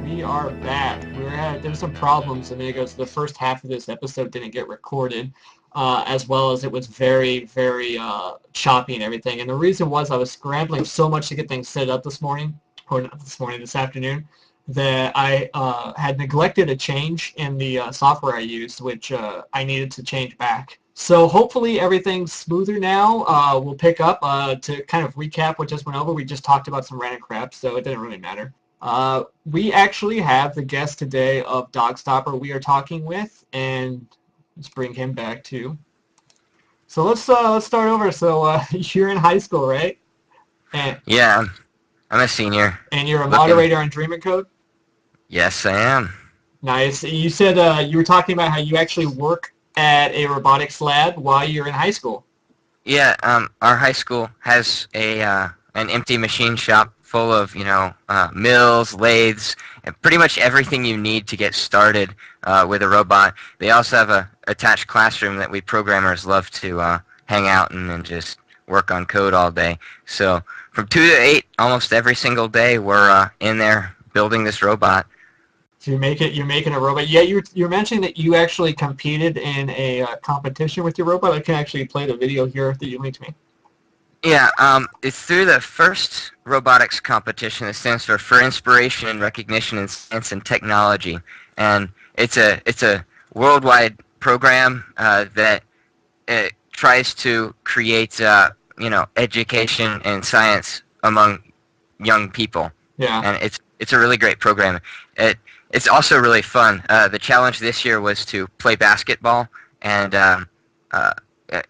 We are back. There's some problems a minute ago, so the first half of this episode didn't get recorded, as well as it was very, very choppy and everything. And the reason was I was scrambling so much to get things set up this morning, or not this morning, this afternoon, that I had neglected a change in the software I used, which I needed to change back. So hopefully everything's smoother now. We'll pick up to kind of recap what just went over. We just talked about some random crap, so it didn't really matter. We actually have the guest today of Dogstopper we are talking with, and let's bring him back too. So let's start over. So you're in high school, right? And, yeah, I'm a senior. And you're a moderator on Dream Code? Yes, I am. Nice. You said you were talking about how you actually work at a robotics lab while you're in high school. Yeah, our high school has an empty machine shop full of, mills, lathes, and pretty much everything you need to get started with a robot. They also have a attached classroom that we programmers love to hang out in and just work on code all day. So from 2 to 8, almost every single day, we're in there building this robot. So you're making a robot. Yeah, you're mentioning that you actually competed in a competition with your robot. I can actually play the video here that you linked me. Yeah, it's through the first robotics competition that stands for Inspiration and Recognition in Science and Technology, and it's a worldwide program that it tries to create education and science among young people. Yeah, and it's a really great program. It's also really fun. The challenge this year was to play basketball, and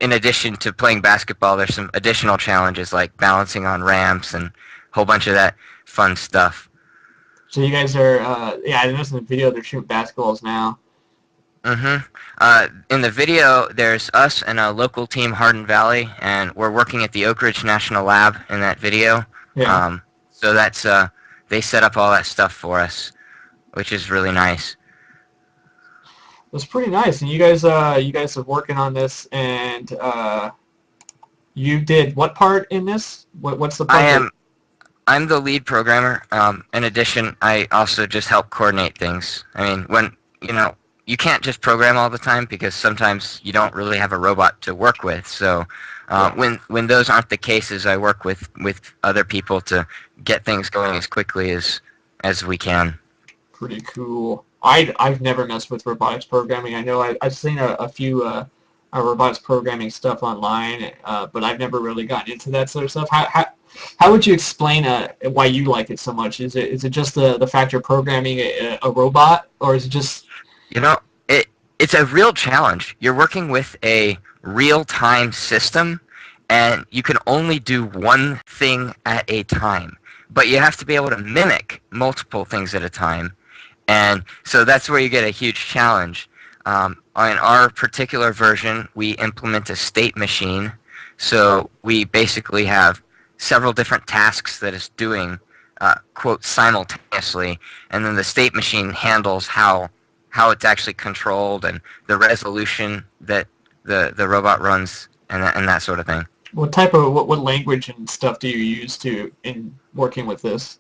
in addition to playing basketball, there's some additional challenges like balancing on ramps and a whole bunch of that fun stuff. So you guys are, I noticed in the video they're shooting basketballs now. In the video, there's us and a local team, Hardin Valley, and we're working at the Oak Ridge National Lab in that video. Yeah. So that's they set up all that stuff for us, which is really nice. It's pretty nice, and you guys are working on this, and you did what part in this? What's the part? I'm the lead programmer. In addition, I also just help coordinate things. I mean, when you can't just program all the time because sometimes you don't really have a robot to work with. So when those aren't the cases, I work with other people to get things going as quickly as we can. Pretty cool. I've never messed with robotics programming. I know I've seen a few robotics programming stuff online, but I've never really gotten into that sort of stuff. How would you explain why you like it so much? Is it just the fact you're programming a robot, or is it just... It's a real challenge. You're working with a real-time system, and you can only do one thing at a time. But you have to be able to mimic multiple things at a time. And so that's where you get a huge challenge. On our particular version, we implement a state machine. So we basically have several different tasks that it's doing, quote, simultaneously. And then the state machine handles how it's actually controlled and the resolution that the robot runs and that sort of thing. What language and stuff do you use in working with this?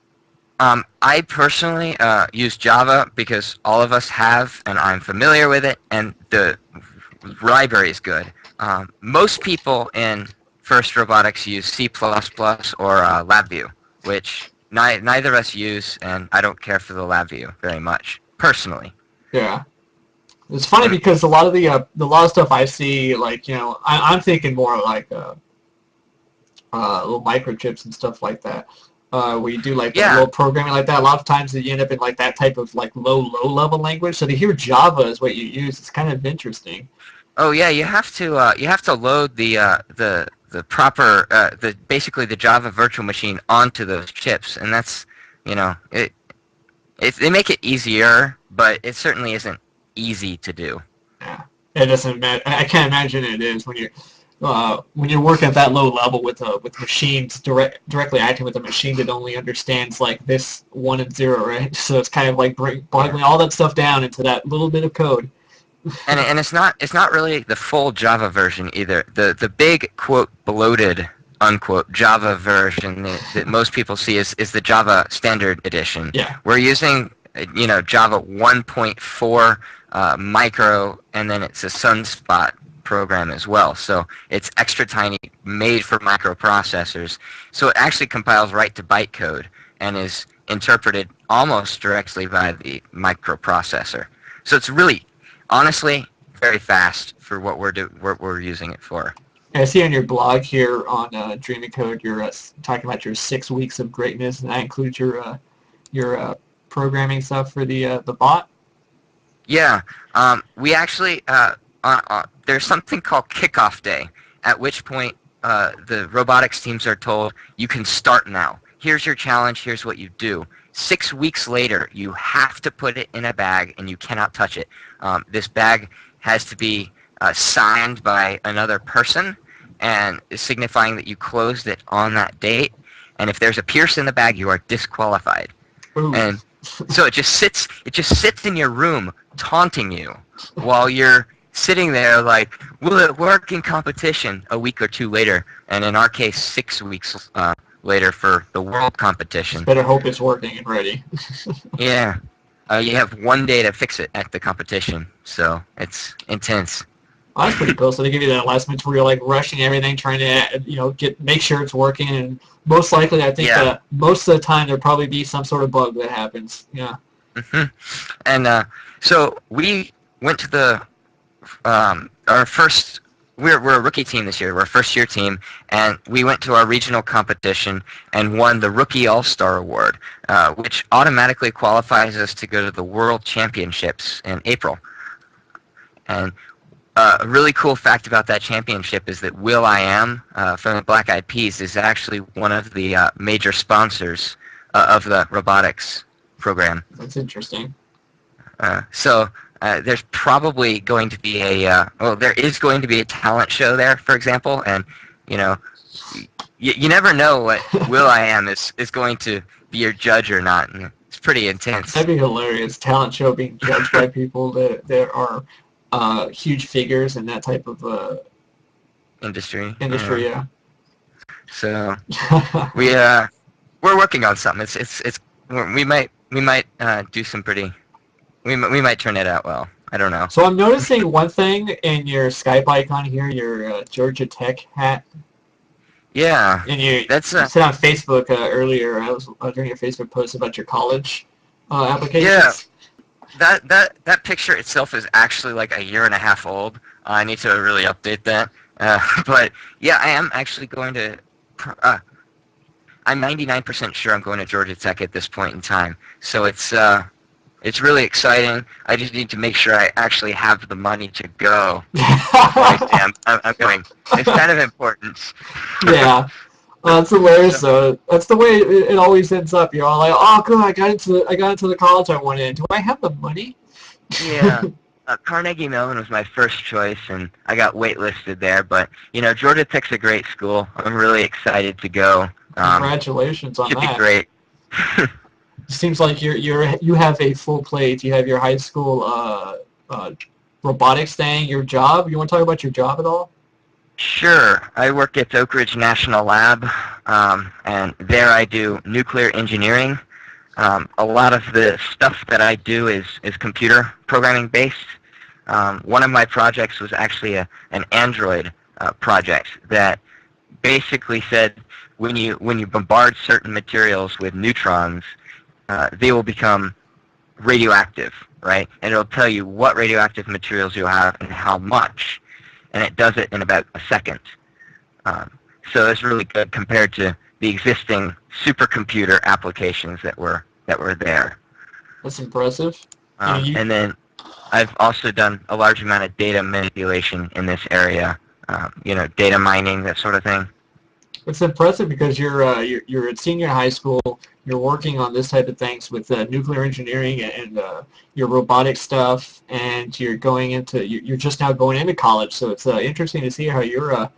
I personally use Java because all of us have, and I'm familiar with it, and the library is good. Most people in FIRST Robotics use C++ or LabVIEW, which neither of us use, and I don't care for the LabVIEW very much, personally. Yeah. It's funny because a lot of stuff I see, like, I'm thinking more like little microchips and stuff like that. Where you do like little programming like that. A lot of times you end up in like that type of like low level language. So to hear Java is what you use, it's kind of interesting. Oh yeah, you have to load the proper basically the Java virtual machine onto those chips, and that's they make it easier, but it certainly isn't easy to do. Yeah, it doesn't. I can't imagine it is when you're working at that low level with machines directly acting with a machine that only understands like this 1 and 0, right? So it's kind of like boggling all that stuff down into that little bit of code. And it's not really the full Java version either. The big quote bloated unquote Java version that most people see is the Java Standard Edition. Yeah. We're using Java 1.4 micro, and then it's a Sunspot program as well. So it's extra tiny, made for microprocessors. So it actually compiles right to bytecode and is interpreted almost directly by the microprocessor. So it's really, honestly, very fast for what we're using it for. I see on your blog here on Dreaming Code, you're talking about your 6 weeks of greatness, and that includes your programming stuff for the bot. Yeah, we actually there's something called kickoff day, at which point the robotics teams are told you can start now. Here's your challenge. Here's what you do. 6 weeks later, you have to put it in a bag, and you cannot touch it. This bag has to be signed by another person, and signifying that you closed it on that date. And if there's a pierce in the bag, you are disqualified. Ooh. And so it just sits in your room taunting you while you're sitting there like, will it work in competition a week or two later? And in our case, 6 weeks later for the world competition. Better hope it's working and ready. Yeah. You have 1 day to fix it at the competition, so it's intense. Oh, that's pretty cool. So they give you that last minute where you're like rushing everything, trying to make sure it's working, and most likely, I think that most of the time there'll probably be some sort of bug that happens. Yeah. Mm-hmm. And so we went to our first. We're a rookie team this year. We're a first-year team, and we went to our regional competition and won the Rookie All-Star Award, which automatically qualifies us to go to the World Championships in April. And a really cool fact about that championship is that Will.i.am from the Black Eyed Peas is actually one of the major sponsors of the robotics program. That's interesting. So there's probably going to be there is going to be a talent show there, for example, and you never know what Will.i.am is going to be your judge or not, and it's pretty intense. That'd be hilarious. Talent show being judged by people that are huge figures in that type of industry. Yeah. So we're working on something. We might do some pretty. We might turn it out well. I don't know. So I'm noticing one thing in your Skype icon here, your Georgia Tech hat. Yeah. And you said on Facebook earlier, I was during your Facebook post about your college applications. Yeah. That picture itself is actually like a year and a half old. I need to really update that. But yeah, I am actually going to. I'm 99% sure I'm going to Georgia Tech at this point in time. So it's really exciting. I just need to make sure I actually have the money to go. I'm going. It's kind of important. Yeah. That's hilarious. So that's the way it always ends up. You're all like, "Oh, good, I got into the college I wanted in. Do I have the money?" Yeah. Carnegie Mellon was my first choice, and I got waitlisted there. But Georgia Tech's a great school. I'm really excited to go. Congratulations on that. Should be great. Seems like you have a full plate. You have your high school robotics thing, your job. You want to talk about your job at all? Sure. I work at Oak Ridge National Lab, and there I do nuclear engineering. A lot of the stuff that I do is computer programming based. One of my projects was actually an Android project that basically said when you bombard certain materials with neutrons, they will become radioactive, right? And it'll tell you what radioactive materials you have and how much, and it does it in about a second. So it's really good compared to the existing supercomputer applications that were there. That's impressive. And then I've also done a large amount of data manipulation in this area, data mining, that sort of thing. It's impressive because you're a senior in high school. You're working on this type of things with nuclear engineering and your robotic stuff, and you're just now going into college. So it's interesting to see how your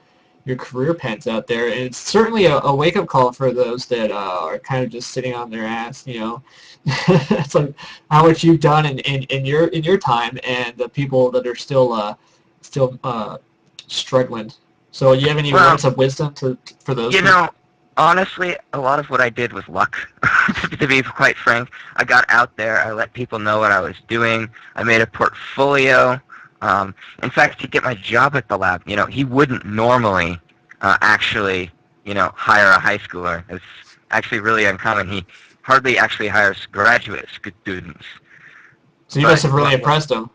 career pans out there, and it's certainly a wake-up call for those that are kind of just sitting on their ass. It's like how much you've done in your time, and the people that are still struggling So you have any Well, words of wisdom for those you people? know, honestly, a lot of what I did was luck, to be quite frank. I got out there, I let people know what I was doing, I made a portfolio. In fact, to get my job at the lab, he wouldn't normally actually, hire a high schooler. It's actually really uncommon. He hardly actually hires graduate students. So you must But have really impressed them.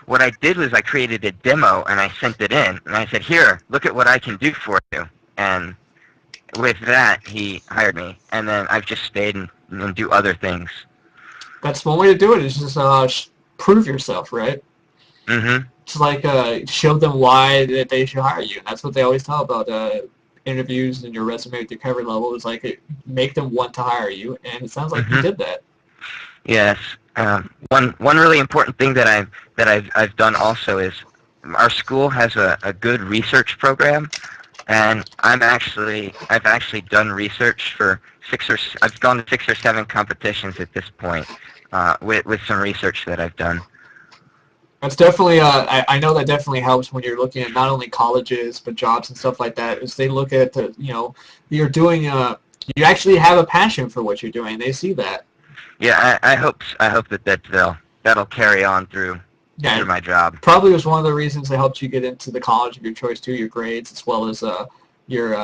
what I did was I created a demo and I sent it in, and I said, "Here, look at what I can do for you." And with that, he hired me, and then I've just stayed and do other things. That's one way to do it. Is just prove yourself, right? Mm-hmm. It's like show them why that they should hire you, and that's what they always tell about interviews and your resume with your cover level. Is like make them want to hire you, and it sounds like you Mm-hmm. did that. Yes. One really important thing that I've done also is our school has a good research program, and I've actually done research for I've gone to 6 or 7 competitions at this point with some research that I've done. That's definitely, I know that definitely helps when you're looking at not only colleges, but jobs and stuff like that, is they look at, you're doing, you actually have a passion for what you're doing. They see that. Yeah, I hope that'll carry on through Yeah, my job. probably was one of the reasons that helped you get into the college of your choice too, your grades, as well as your,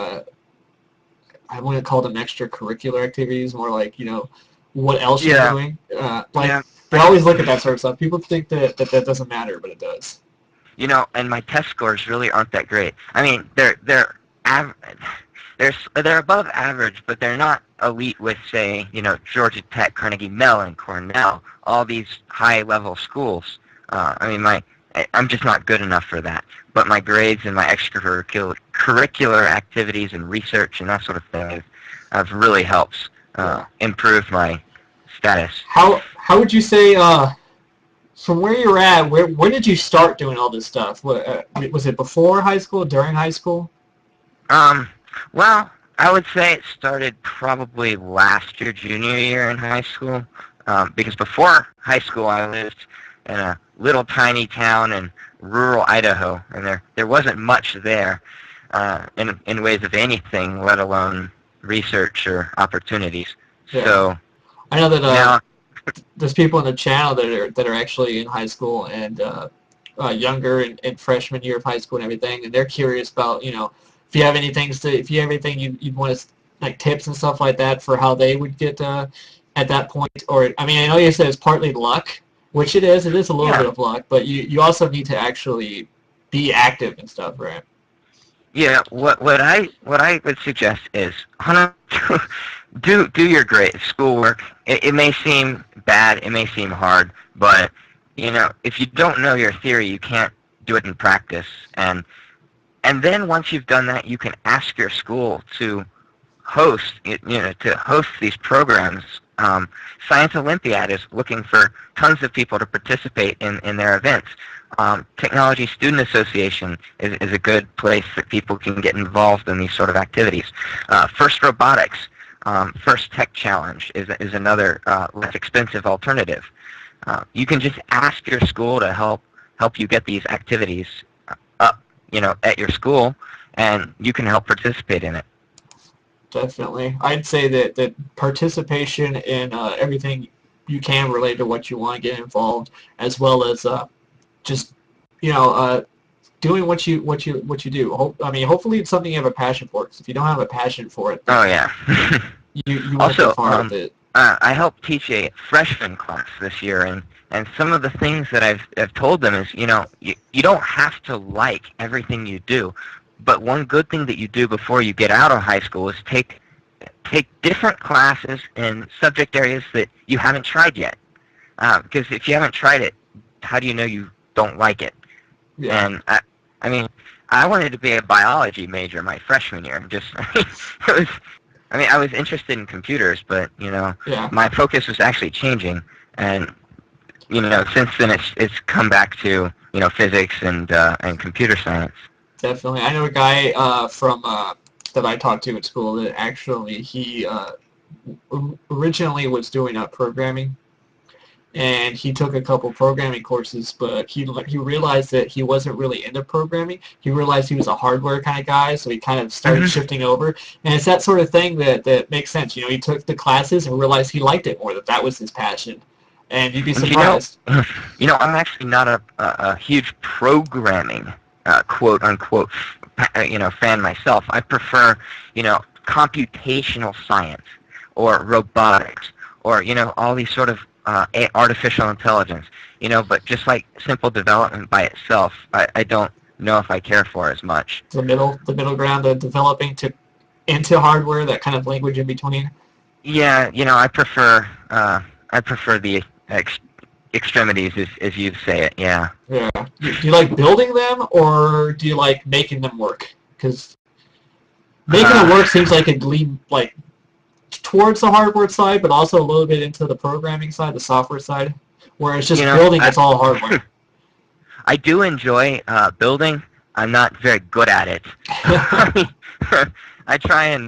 I wouldn't call them extracurricular activities, more like, what else you're Yeah, doing. yeah. They always look at that sort of stuff. People think that doesn't matter, but it does. And my test scores really aren't that great. I mean, they're above average, but they're not elite with, say, Georgia Tech, Carnegie Mellon, Cornell, all these high-level schools. I'm just not good enough for that. But my grades and my extracurricular activities and research and that sort of thing have really helped improve my status. How would you say from where you're at? When did you start doing all this stuff? Was it before high school? During high school? Well, I would say it started probably last year, junior year in high school, because before high school I lived in a little tiny town in rural Idaho, and there wasn't much there in ways of anything, let alone research or opportunities. Yeah. So I know that now, there's people in the channel that are actually in high school and younger and freshman year of high school and everything, and they're curious about if you have anything you'd want to like tips and stuff like that for how they would get at that point. Or I mean, I know you said it's partly luck, which it is. It is a little bit of luck, but you also need to actually be active and stuff, right? yeah, what I would suggest is do your great schoolwork. It may seem bad, it may seem hard, but if you don't know your theory, you can't do it in practice. And then once you've done that, you can ask your school to host these programs. Science Olympiad is looking for tons of people to participate in their events. Technology Student Association is a good place that people can get involved in these sort of activities. First Robotics, First Tech Challenge is another less expensive alternative. You can just ask your school to help you get these activities up, at your school, and you can help participate in it. Definitely. I'd say that participation in everything you can relate to what you want to get involved, as well as just doing what you do. I mean, hopefully it's something you have a passion for. Because if you don't have a passion for it, Oh yeah. you won't Also, get far with it. I helped teach a freshman class this year, and some of the things that I've told them is, you don't have to like everything you do, but one good thing that you do before you get out of high school is take different classes in subject areas that you haven't tried yet. Because if you haven't tried it, how do you know you don't like it? Yeah. And I mean, I wanted to be a biology major my freshman year. I was interested in computers, but my focus was actually changing, and since then it's come back to physics and computer science. Definitely. I know a guy from that I talked to at school that actually he originally was doing programming, and he took a couple programming courses, but he realized that he wasn't really into programming. He realized he was a hardware kind of guy, so he kind of started shifting over. And it's that sort of thing that makes sense. You know, he took the classes and realized he liked it more, that was his passion. And you'd be surprised. I'm actually not a huge programming, quote unquote, fan myself. I prefer, computational science or robotics or, all these sort of artificial intelligence, but just like simple development by itself, I don't know if I care for as much. The middle ground of developing into hardware, that kind of language in between. Yeah, I prefer the extremities, as you say it. Yeah. Yeah. Do you like building them, or do you like making them work? Because making them work seems like it lean like towards the hardware side, but also a little bit into the programming side, the software side, where it's just building. It's all hardware. I do enjoy building. I'm not very good at it. I try and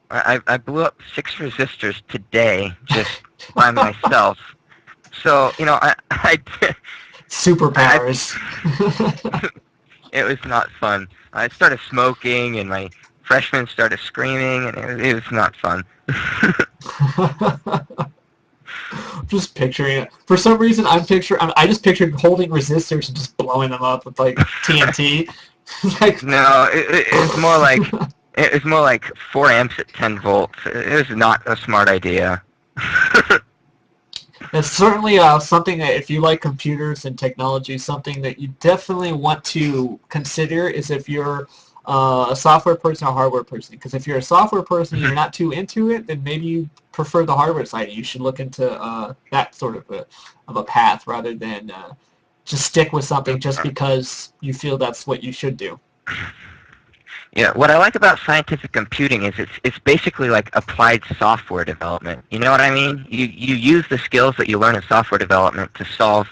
I blew up 6 resistors today just by myself. So, I superpowers. It was not fun. I started smoking, and my freshmen started screaming, and it was not fun. Just picturing it. For some reason, I just pictured holding resistors and just blowing them up with like TNT. No, it was more like 4 amps at 10 volts. It was not a smart idea. It's certainly something that, if you like computers and technology, something that you definitely want to consider is if you're a software person or a hardware person. Because if you're a software person and you're not too into it, then maybe you prefer the hardware side. You should look into that sort of a path rather than just stick with something just because you feel that's what you should do. Yeah, what I like about scientific computing is it's basically like applied software development. You know what I mean? You use the skills that you learn in software development to solve,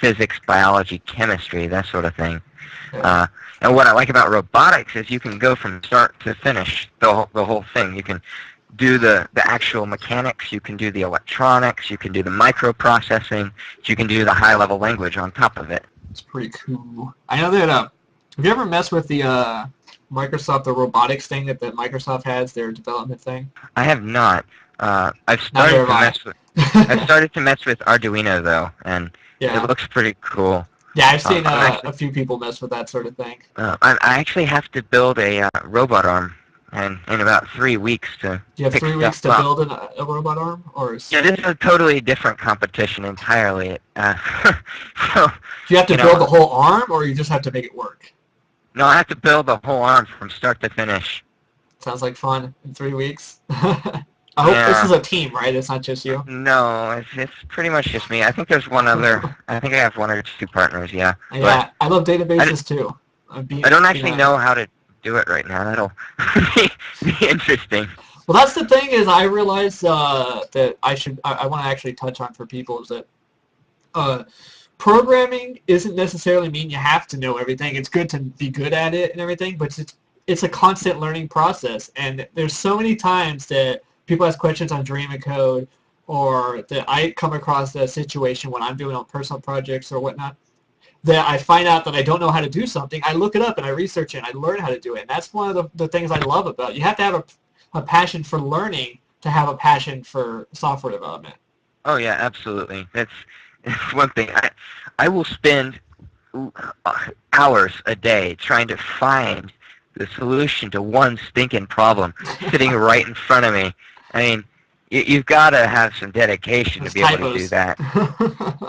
physics, biology, chemistry, that sort of thing. Yeah. And what I like about robotics is you can go from start to finish, the whole thing. You can do the actual mechanics, you can do the electronics, you can do the microprocessing, you can do the high-level language on top of it. It's pretty cool. I know that, have you ever messed with the Microsoft, the robotics thing that Microsoft has, their development thing? I have not. I've started to mess with Arduino though, and it looks pretty cool. Yeah, I've seen a few people mess with that sort of thing. I actually have to build a robot arm, and in about 3 weeks to. Do you have 3 weeks to build a robot arm, or? Yeah, this is a totally different competition entirely. So. Do you have to build the whole arm, or you just have to make it work? No, I have to build the whole arm from start to finish. Sounds like fun in 3 weeks. I hope this is a team, right? It's not just you. No, it's pretty much just me. I think there's one other. I think I have 1 or 2 partners. Yeah. Yeah, I love databases too. I don't actually know how to do it right now. That'll be interesting. Well, that's the thing is I realize that I want to actually touch on for people is that programming isn't necessarily mean you have to know everything. It's good to be good at it and everything, but it's a constant learning process. And there's so many times that people ask questions on Dream and Code, or that I come across a situation when I'm doing on personal projects or whatnot, that I find out that I don't know how to do something. I look it up and I research it and I learn how to do it. And that's one of the things I love about it. You have to have a passion for learning to have a passion for software development. Oh yeah, absolutely. That's one thing. I will spend hours a day trying to find the solution to one stinking problem sitting right in front of me. I mean, you've got to have some dedication to be able to do that.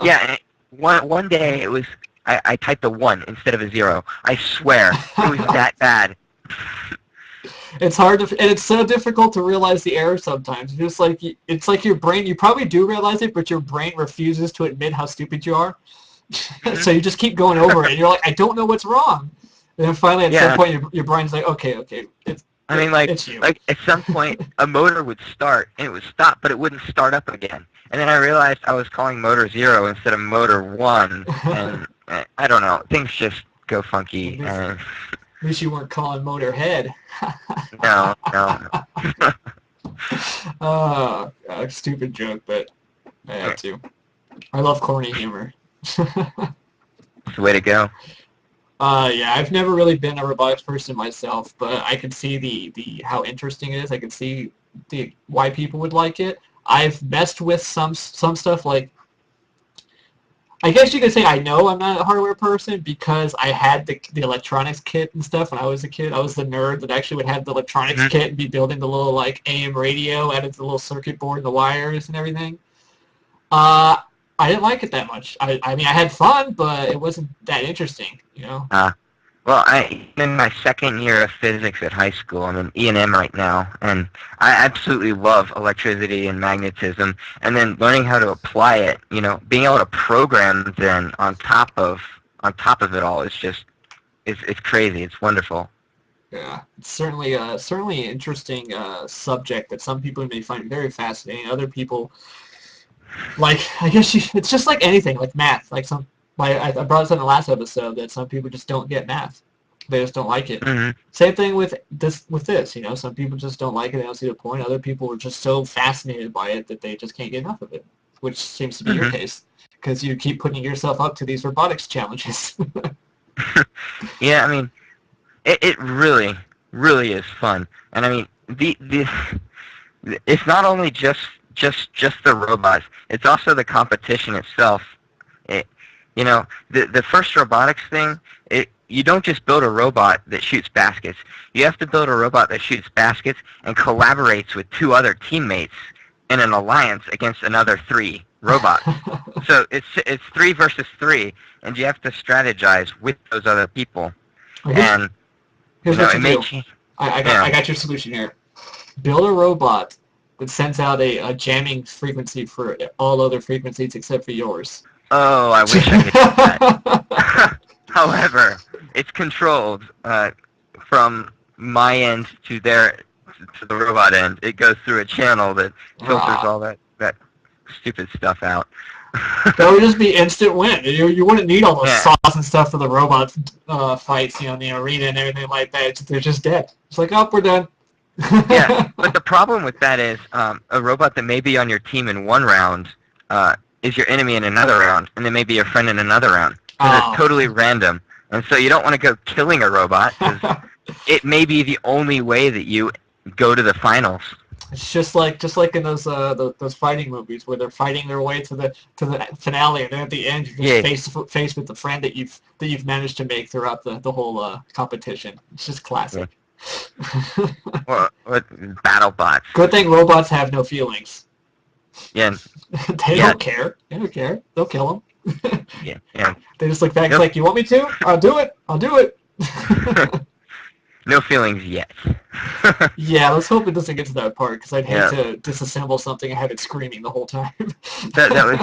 Yeah, one day it was I typed a 1 instead of a 0. I swear, it was that bad. It's hard and it's so difficult to realize the error sometimes. It's like your brain, you probably do realize it, but your brain refuses to admit how stupid you are. So you just keep going over it, and you're like, I don't know what's wrong. And then finally, at some point, your brain's like, okay, it's you. Like at some point, a motor would start, and it would stop, but it wouldn't start up again. And then I realized I was calling motor 0 instead of motor 1, and I don't know, things just go funky. At least you weren't calling motor head. No. Stupid joke, but I had to. I love corny humor. It's the way to go. Yeah, I've never really been a robotics person myself, but I can see the how interesting it is. I can see the why people would like it. I've messed with some stuff like, I guess you could say I know I'm not a hardware person because I had the electronics kit and stuff when I was a kid. I was the nerd that actually would have the electronics Mhm. kit and be building the little like AM radio, added the little circuit board and the wires and everything. Uh, I didn't like it that much. I mean, I had fun, but it wasn't that interesting, you know? Uh, well, I'm in my second year of physics at high school. I'm in E&M right now, and I absolutely love electricity and magnetism. And then learning how to apply it, being able to program then on top of it all is just it's crazy. It's wonderful. Yeah, it's certainly an interesting subject that some people may find very fascinating. Other people, like, I guess it's just like anything, like math. I brought this up in the last episode that some people just don't get math. They just don't like it. Hmm. Same thing with this. Some people just don't like it. They don't see the point. Other people are just so fascinated by it that they just can't get enough of it, which seems to be your Hmm. case because you keep putting yourself up to these robotics challenges. Yeah, I mean, it really, really is fun. And I mean, it's not only just the robots. It's also the competition itself. It, the first robotics thing. You don't just build a robot that shoots baskets. You have to build a robot that shoots baskets and collaborates with two other teammates in an alliance against another three robots. So it's 3 versus 3, and you have to strategize with those other people. Well, And here's what it you may do. change. I got Yeah. I got your solution here. Build a robot that sends out a jamming frequency for all other frequencies except for yours. Oh, I wish I could do that. However, it's controlled from my end to the robot end. It goes through a channel that filters Ah, all that stupid stuff out. that would just be instant win. You wouldn't need all those Yeah, sauce and stuff for the robot fights, in the arena and everything like that. They're just dead. It's like, oh, we're done. yeah. But the problem with that is a robot that may be on your team in one round is your enemy in another round, and they may be your friend in another round. So they're Oh. totally random. And so you don't want to go killing a robot because it may be the only way that you go to the finals. It's just like in those fighting movies where they're fighting their way to the finale, and then at the end you're just Yeah, face to face with the friend that you've managed to make throughout the whole competition. It's just yeah. classic. Or battle bots. Good thing robots have no feelings. Yeah, They yeah, don't care. They don't care. They'll kill them. yeah. They just look back Nope. like, you want me to? I'll do it. I'll do it. No feelings yet. Yeah, let's hope it doesn't get to that part, because I'd hate Yeah. to disassemble something and have it screaming the whole time. That was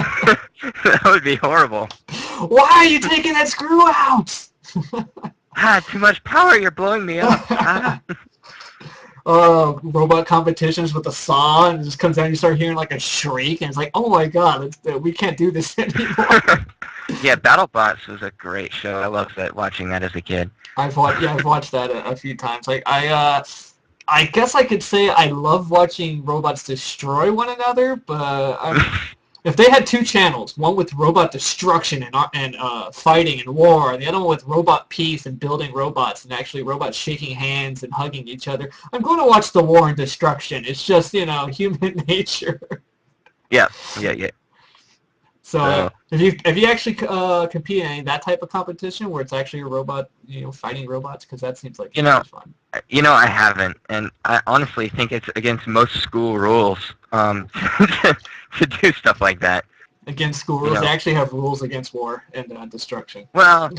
that would be horrible. Why are you taking that screw out? Too much power. You're blowing me up. Ah. Robot competitions with a saw, and it just comes down and you start hearing like a shriek, and it's like, oh my god, we can't do this anymore. Yeah, BattleBots was a great show. I loved watching that as a kid. I've watched that a few times. Like I guess I could say I love watching robots destroy one another, but if they had two channels, one with robot destruction and fighting and war, and the other one with robot peace and building robots and actually robots shaking hands and hugging each other, I'm going to watch the war and destruction. It's just, human nature. Yeah. So have you actually competed in any of that type of competition where it's actually a robot, fighting robots? Because that seems like fun. I haven't, and I honestly think it's against most school rules to do stuff like that. Against school rules, they actually have rules against war and destruction. Well,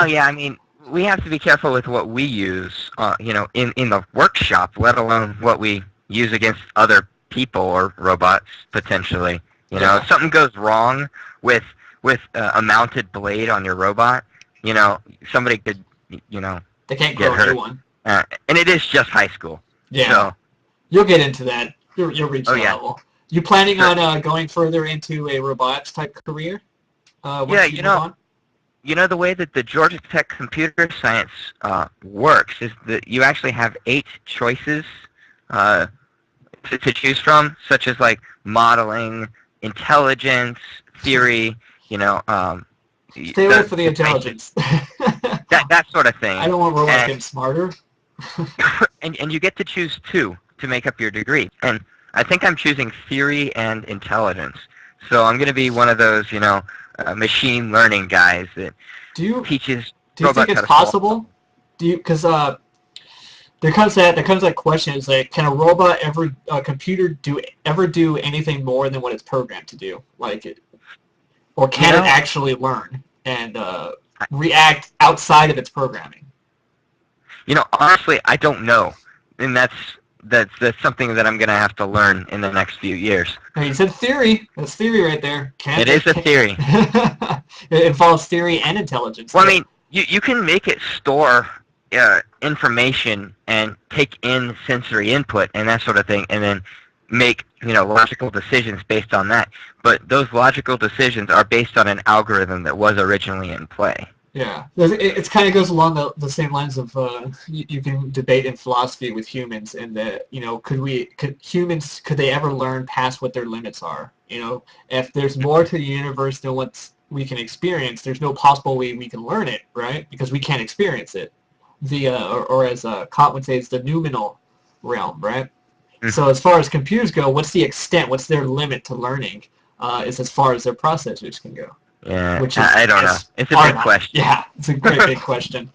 yeah. I mean, we have to be careful with what we use, in the workshop, let alone what we use against other people or robots potentially. Yeah. If something goes wrong with a mounted blade on your robot, somebody could, They can't get grow a hurt. new one. And it is just high school. Yeah. So, You'll get into that. You'll reach that yeah. level. You planning Sure. on going further into a robotics type career? Once Yeah, you move on? the way that the Georgia Tech computer science works is that you actually have 8 choices to choose from, such as like modeling, intelligence, theory, Stay away for the intelligence. that sort of thing. I don't want robots getting smarter. and you get to choose two to make up your degree. And I think I'm choosing theory and intelligence. So I'm going to be one of those, machine learning guys that teaches do you think it's possible? Because there comes that question, is like, can a computer ever do anything more than what it's programmed to do? Or can it actually learn and react outside of its programming? Honestly, I don't know, and that's something that I'm going to have to learn in the next few years. You said theory. That's theory right there. It is a theory. It involves theory and intelligence. Well, I mean, you can make it store information and take in sensory input and that sort of thing, and then make logical decisions based on that. But those logical decisions are based on an algorithm that was originally in play. Yeah, it kind of goes along the same lines of you can debate in philosophy with humans, and that could they ever learn past what their limits are? If there's more to the universe than what we can experience, there's no possible way we can learn it, right? Because we can't experience it. Or as Kant would say, it's the noumenal realm, right? Mm-hmm. So as far as computers go, what's the extent? What's their limit to learning? Is as far as their processors can go. Yeah, I don't know. It's a big question. Yeah, it's a great big question.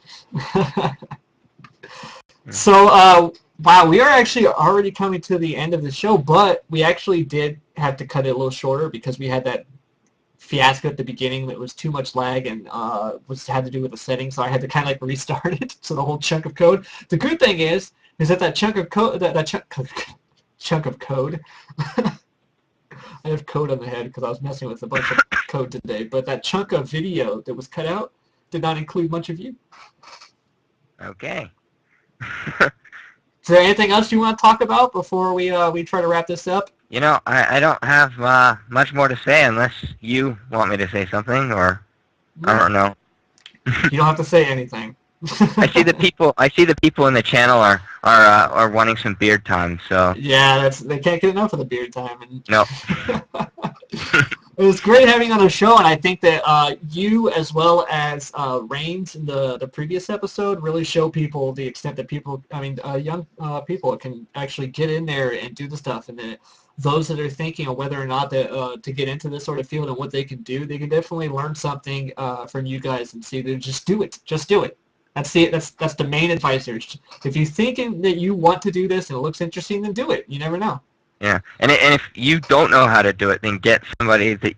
So, wow, we are actually already coming to the end of the show, but we actually did have to cut it a little shorter because we had that fiasco at the beginning that was too much lag and had to do with the settings, so I had to kind of restart it. So the whole chunk of code. The good thing is that chunk of code, chunk of code. I have code on the head because I was messing with a bunch of code today, but that chunk of video that was cut out did not include much of you. Okay. Is there anything else you want to talk about before we try to wrap this up? I don't have much more to say unless you want me to say something, or I don't know. You don't have to say anything. I see the people in the channel are wanting some beard time. So yeah, they can't get enough of the beard time. And no. It was great having you on the show, and I think that you, as well as Reigns in the previous episode, really show people the extent that young people can actually get in there and do the stuff, and that those that are thinking of whether or not to get into this sort of field and what they can do, they can definitely learn something from you guys and see that just do it. That's the main advice here. If you're thinking that you want to do this and it looks interesting, then do it. You never know. Yeah, and if you don't know how to do it, then get somebody that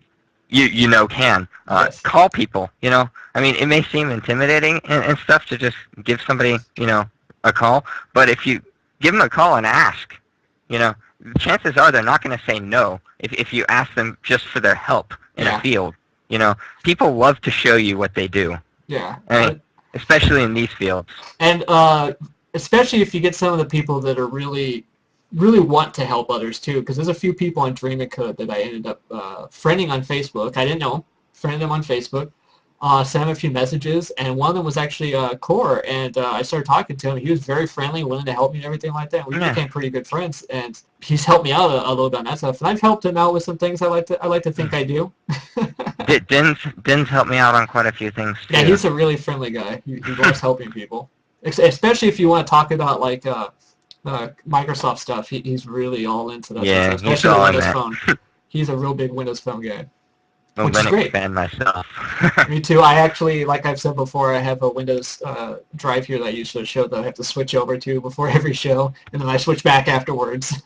you know can. Yes. Call people. It may seem intimidating and stuff to just give somebody a call, but if you give them a call and ask, chances are they're not going to say no if you ask them just for their help in a field. People love to show you what they do. Yeah. Especially in these fields. And especially if you get some of the people that are really want to help others too, because there's a few people on Dream and Code that I ended up friending on Facebook. I didn't know them. Friended them on Facebook. Sent him a few messages, and one of them was actually Core, and I started talking to him. He was very friendly, willing to help me and everything like that. We became pretty good friends, and he's helped me out a little bit on that stuff. And I've helped him out with some things I like to think I do. Din's helped me out on quite a few things too. Yeah, he's a really friendly guy. He loves helping people, especially if you want to talk about Microsoft stuff. He's really all into that. Yeah, stuff, especially the Windows Phone. He's a real big Windows Phone guy. Well, which is great. Fan myself. Me too. I actually, like I've said before, I have a Windows drive here that I use for the show that I have to switch over to before every show, and then I switch back afterwards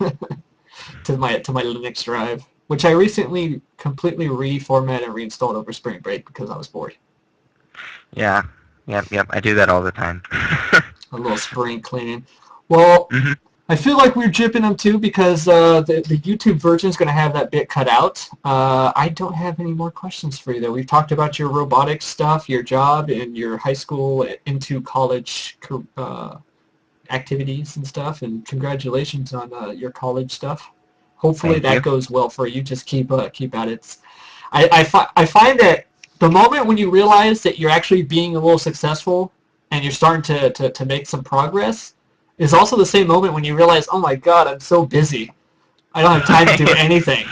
to my Linux drive, which I recently completely reformatted and reinstalled over spring break because I was bored. Yeah. Yep. I do that all the time. A little spring cleaning. Well, I feel like we're jipping them too because the YouTube version is going to have that bit cut out. I don't have any more questions for you though. We've talked about your robotics stuff, your job, and your high school into college activities and stuff. And congratulations on your college stuff. Hopefully that goes well for you. Just keep at it. I find that the moment when you realize that you're actually being a little successful and you're starting to make some progress is also the same moment when you realize, oh my God, I'm so busy. I don't have time to do anything.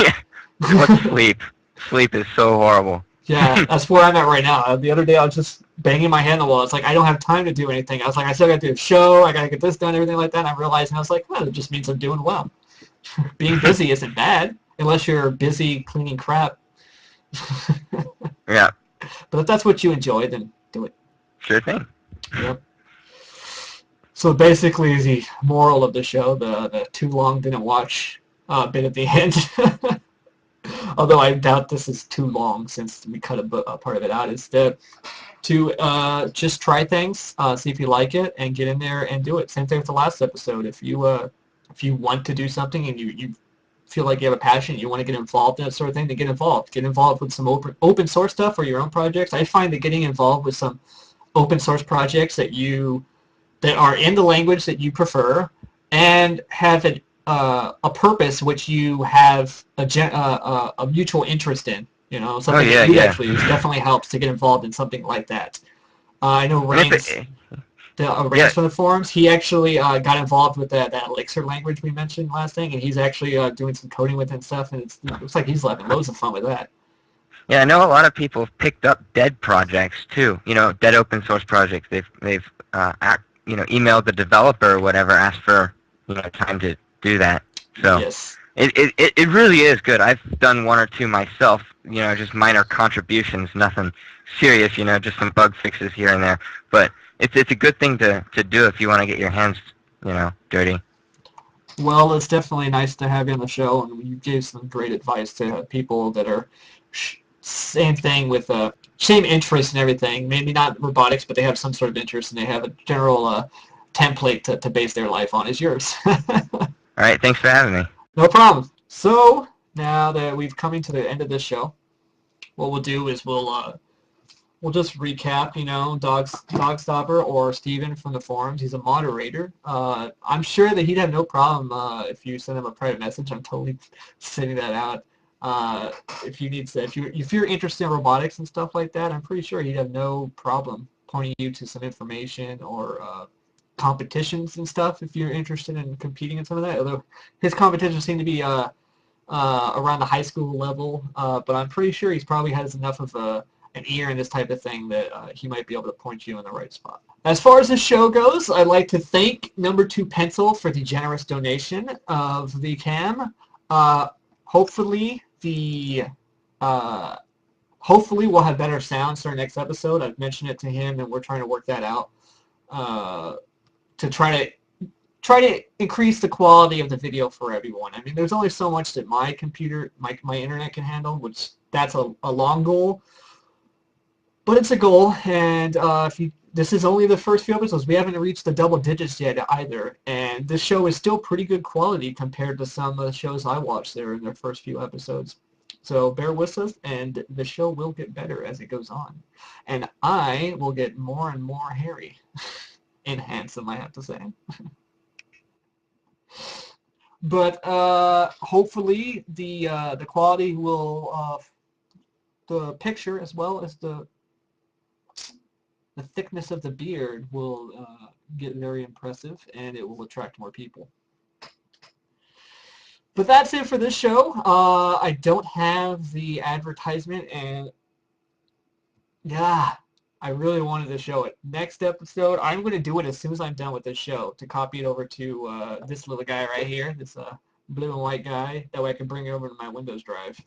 Let's sleep. Sleep is so horrible. Yeah, that's where I'm at right now. The other day I was just banging my head on the wall. It's like I don't have time to do anything. I was like, I still got to do a show. I got to get this done, everything like that. And I realized, and I was like, well, it just means I'm doing well. Being busy isn't bad unless you're busy cleaning crap. Yeah. But if that's what you enjoy, then do it. Sure thing. Yep. So basically, the moral of the show, the too long didn't watch bit at the end. Although I doubt this is too long since we cut a part of it out, is to just try things, see if you like it, and get in there and do it. Same thing with the last episode. If you want to do something and you feel like you have a passion, you want to get involved in that sort of thing, then get involved. Get involved with some open source stuff or your own projects. I find that getting involved with some open source projects that are in the language that you prefer and have a purpose which you have a mutual interest in, something that you actually use, definitely helps to get involved in something like that. I know Rains, Rains from the forums, he actually got involved with that Elixir language we mentioned last thing, and he's actually doing some coding with it and stuff, and it looks like he's having loads of fun with that. Yeah, I know a lot of people have picked up dead projects too. Dead open source projects. They've emailed the developer or whatever, asked for time to do that. So yes. It really is good. I've done one or two myself. Just minor contributions, nothing serious. Just some bug fixes here and there. But it's a good thing to do if you want to get your hands dirty. Well, it's definitely nice to have you on the show, and you gave some great advice to people that are same thing with same interest and everything. Maybe not robotics, but they have some sort of interest, and they have a general template to base their life on is yours. All right, thanks for having me. No problem. So now that we've come to the end of this show, what we'll do is we'll just recap. Dogstopper or Stepen from the forums. He's a moderator. I'm sure that he'd have no problem if you send him a private message. I'm totally sending that out. If you're interested in robotics and stuff like that, I'm pretty sure he'd have no problem pointing you to some information or competitions and stuff if you're interested in competing in some of that. Although his competitions seem to be around the high school level, but I'm pretty sure he's probably has enough of an ear in this type of thing that he might be able to point you in the right spot. As far as the show goes, I'd like to thank Number 2 Pencil for the generous donation of the cam. Hopefully we'll have better sounds for our next episode. I've mentioned it to him, and we're trying to work that out to try to increase the quality of the video for everyone. I mean, there's only so much that my computer, my internet can handle, which that's a long goal, but it's a goal. And this is only the first few episodes. We haven't reached the double digits yet either, and this show is still pretty good quality compared to some of the shows I watched there in their first few episodes. So bear with us, and the show will get better as it goes on. And I will get more and more hairy and handsome, I have to say. But hopefully the quality will, the picture as well as the thickness of the beard will get very impressive, and it will attract more people. But that's it for this show. I don't have the advertisement, and yeah, I really wanted to show it. Next episode, I'm going to do it as soon as I'm done with this show, to copy it over to this little guy right here, this blue and white guy. That way I can bring it over to my Windows drive,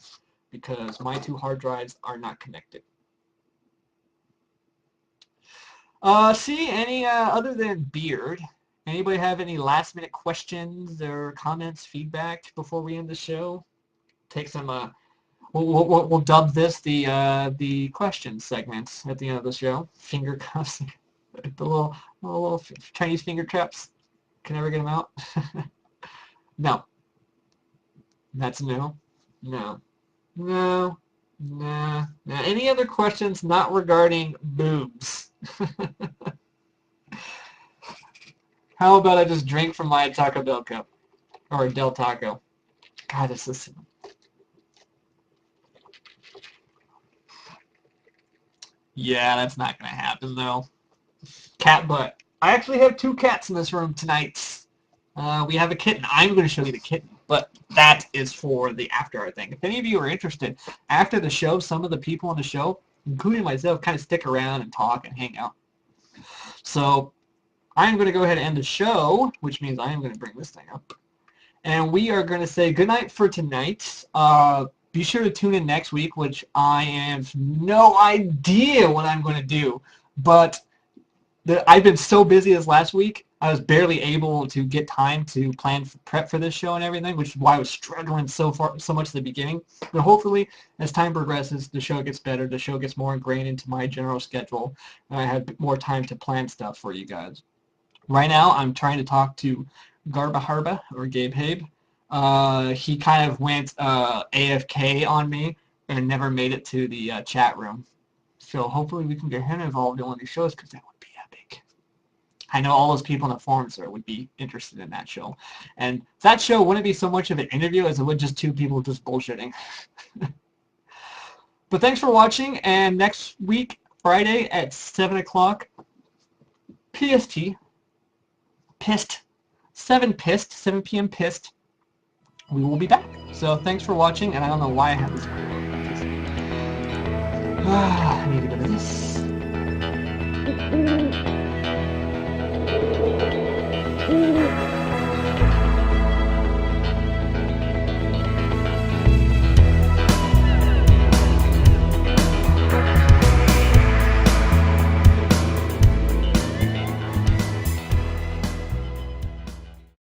because my 2 hard drives are not connected. Any other than beard, anybody have any last minute questions or comments, feedback before we end the show? Take some we'll dub this the question segments at the end of the show. Finger cuffs, the little Chinese finger traps. Can never get them out. No. That's no. No. No. Nah. Any other questions not regarding boobs? How about I just drink from my Taco Bell cup? Or Del Taco. God, this is... Yeah, that's not going to happen, though. Cat butt. I actually have 2 cats in this room tonight. We have a kitten. I'm going to show you the kitten. But that is for the after hour thing. If any of you are interested, after the show, some of the people on the show, including myself, kind of stick around and talk and hang out. So I'm going to go ahead and end the show, which means I am going to bring this thing up. And we are going to say goodnight for tonight. Be sure to tune in next week, which I have no idea what I'm going to do. But I've been so busy this last week, I was barely able to get time to prep for this show and everything, which is why I was struggling so much at the beginning. But hopefully, as time progresses, the show gets better, the show gets more ingrained into my general schedule, and I have more time to plan stuff for you guys. Right now, I'm trying to talk to Garba Harba, or Gabe Habe. He kind of went AFK on me and never made it to the chat room. So hopefully we can get him involved in one of these shows, because that would be epic. I know all those people in the forums there would be interested in that show. And that show wouldn't be so much of an interview as it would just two people just bullshitting. But thanks for watching, and next week, Friday at 7 o'clock PST, 7 p.m. pissed, we will be back. So thanks for watching, and I don't know why I have this.